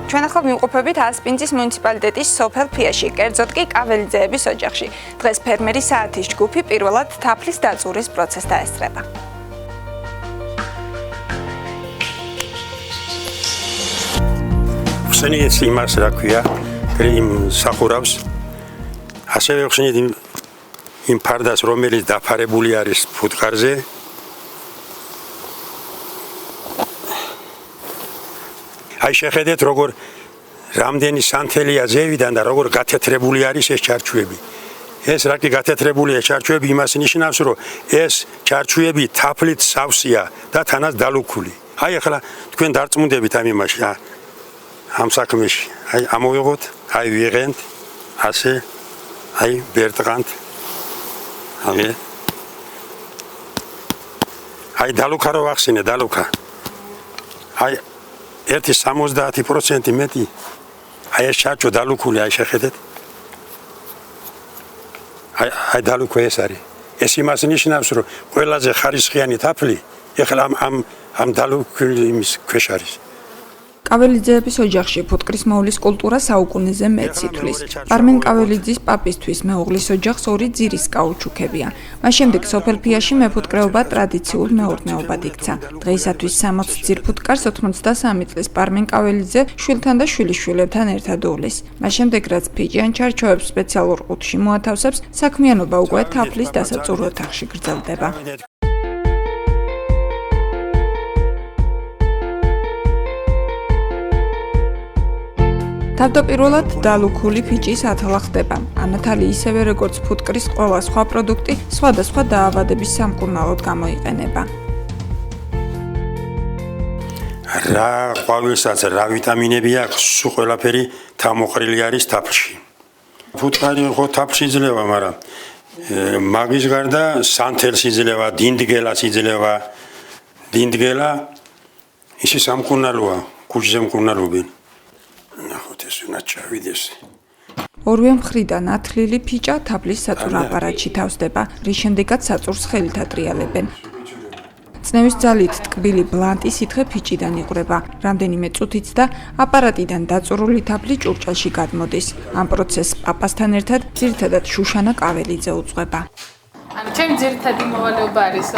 ჩვენ ახლა ვიმყოფებით ასპინძის მუნიციპალიტეტის სოფელ ფიაში, კერძოდ კი კაველიძეების ოჯახში. დღეს ფერმერი საათის ჯგუფი პირველად თაფლის დაწურის პროცესს დაესწრება. ხსენიეთ იმას, რა ქვია, იმ სახურავს. ასევე ხსენიეთ იმ ფარდას, რომელიც დაფარებული არის ფუტკარზე. აი შეხედეთ, როგორ რამდენი სანთელია ზევიდან და როგორ გათეთრებული არის ეს ჩარჩოები. ეს რა კი გათეთრებულია ჩარჩოები იმას ნიშნავს, რომ ეს ჩარჩოები თაფლით სავსეა და თანაც დალუქული. აი ახლა თქვენ დარწმუნდებით ამ იმაში, ამ საქმეში. აი ამოვიღოთ, აი ვიღენთ, ასე, აი ვერტყანთ. აი დალუქა რო ახსენე, დალუქა. აი 70% მეტი აი ეს ჩარჩო დალუქული, აი შეხედეთ. აი დალუქა ეს არის. ეს იმას ნიშნავს, რომ ყველაზე ხარისხიანი თაფლი ეხლა ამ დალუქული იმის ქვეშ არის. კაველიძეების ოჯახში ფუტკრის მოვლის კულტურა საუკუნეზე მეტს ითვლის. პარმენ კაველიძის პაპისთვის მეუღლის ოჯახს ორი ძირის კაუჩუქებია. მას შემდეგ სოფელ ფიაში მეფუტკრეობა ტრადიციულ მეურნეობად იქცა. დღეისათვის 60 ძირ ფუტკარს 93 წლის პარმენ კაველიძე შვილთან და შვილიშვილებთან ერთად უვლის. მას შემდეგ რაც ფიჭიან ჩარჩოებს სპეციალურ ყუთში მოათავსებს, საქმიანობა უკვე თაფლის დასაწურ ოთახში გრძელდება. თავდაპირველად დალუქული ფიჭის ათლა ხდება. ანათალი ისევე როგორც ფუტკრის ყველა სხვა პროდუქტი სხვადასხვა დაავადების სამკურნალოდ გამოიყენება. რა ყვავილსაც რა ვიტამინები აქვს, სულ ყველაფერი თავმოყრილი არის თაფლში. ფუტკარი ხო თაფლში იძლევა, მაგრამ მაგის გარდა სანთელს იძლევა, დინდგელას იძლევა. დინდგელა ისი სამკურნალოა, კუჭზე მკურნალობენ. ნახოთ ეს უნდა ჩავიდეს. ორივე მხრიდან ათლილი ფიჭა თაფლის საწურ აპარატში თავსდება, რის შემდეგაც საწურს ხელით ატრიალებენ. წნევის ძალით ტკბილი ბლანტი სითხე ფიჭიდან იყვრება, რამდენიმე წუთიც და აპარატიდან დაწურული თაფლი ჭურჭელში გადმოდის. ამ პროცესს პაპასთან ერთად ძირითადად შუშანა კაველიძე უძღვება. ჩემი ძირითადი მოვალეობა არის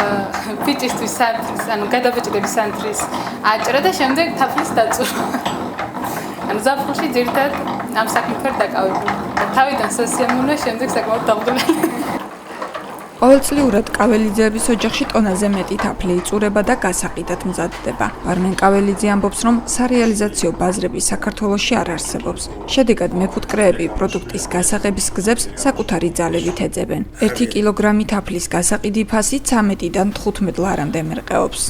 ფიჭისთვის სანთლის, გადაბეჭდების სანთლის აჭრა და შემდეგ თაფლის დაწურვა. ზაფხულში ძირითადად ამ საქმით ვარ დაკავებული. თავიდან სასიამოვნო, შემდეგ საკმაოდ დაუბრუნებელი. ყოველწლიურად კაველიძეების ოჯახში ტონაზე მეტი თაფლი იწურება და გასაყიდად მზადდება. პარმენ კაველიძე ამბობს, რომ სარეალიზაციო ბაზრები საქართველოში არ არსებობს. შედეგად მეფუტკრეები პროდუქტის გასაღების გზებს საკუთარი ძალებით ეძებენ. 1 კილოგრამი თაფლის გასაყიდი ფასი 13-დან 15 ლარამდე მერყეობს.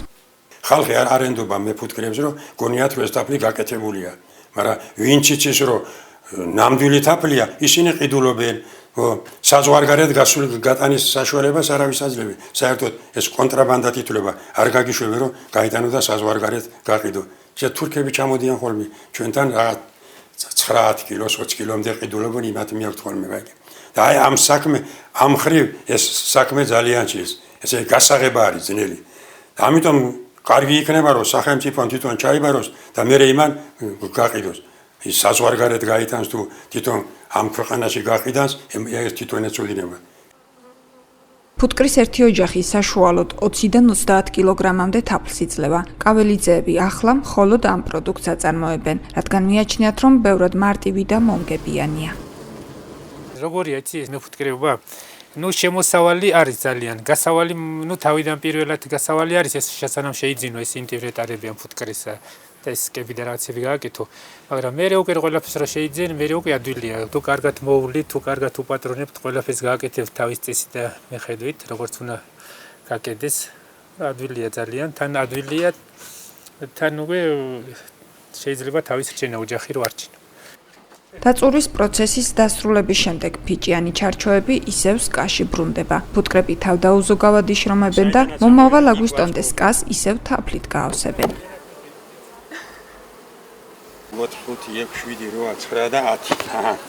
ხალხი არ არენდობა მეფუტკრეებს, რომ გონიათ რომ ეს თაფლი გაკეთებულია. მაგრამ ვინც იცის რომ ნამდვილი თაფლია, ისინი ყიდულობენ. საზღვარგარეთ გასული გატანის საშუალებას არავის აძლევი. საერთოდ ეს კონტრაბანდად ითვლება. არ გაგიშვები რომ გაიტანო და საზღვარგარეთ გაყიდო. ეს თურქები ჩამოდიან ხოლმე ჩვენთან რაღაც 9 კილოს 20 კილომდე ყიდულობენ, იმათ მიაქვთ ხოლმე გაიგე. და აი ამ საქმე ამ ხრივ ეს საქმე ძალიან ჭირს. ესე გასაღება არის ძნელი. ამიტომ კარგი იქნება რომ სახელმწიფომ თვითონ ჩაიბაროს და მე იმან გაყიდოს. ის საზღვარგარეთ გაიტანს თუ თვითონ ამ ქვეყანაში გაყიდანს, ეს თვითონ ეწოდინება. ფუტკრის ერთი ოჯახი საშუალოდ 20-დან 30 კილოგრამამდე თაფლს იძლევა. კაველიძეები ახლა მხოლოდ ამ პროდუქტს აწარმოებენ, რადგან მიაჩნიათ, რომ ბევრად მარტივი და მომგებიანია. როგორია იცი ეს მეფუტკრეობა? შემოსავალი არის ძალიან. გასავალი, თავიდან პირველად გასავალი არის ეს შესაძლოა შეიძინო ეს ინტეგრეტარებიან ფუტკრის და ეს კები და რაღაცები გააკეთო. მაგრამ მე უკვე ყველაფერს რა შეიძენ, მე უკვე ადვილია. თუ კარგად მოვლით, თუ კარგად უპატრონებთ, ყველაფერს გააკეთებთ თავის წესით და მეხედვით, როგორც უნდა გაკეთდეს. ადვილია ძალიან, თან ადვილია, თან უკვე შეიძლება თავის რჩენა ოჯახი რო არჩინო. დაწურის პროცესის დასრულების შემდეგ ფიჭიანი ჩარჩოები ისევ სკაში ბრუნდება. ფუტკრები თავდაუზოგავად იშრომებენ და მომავალ აგვისტომდე სკას ისევ თაფლით გაავსებენ. 4, 5, 6, 7, 8, 9 და 10.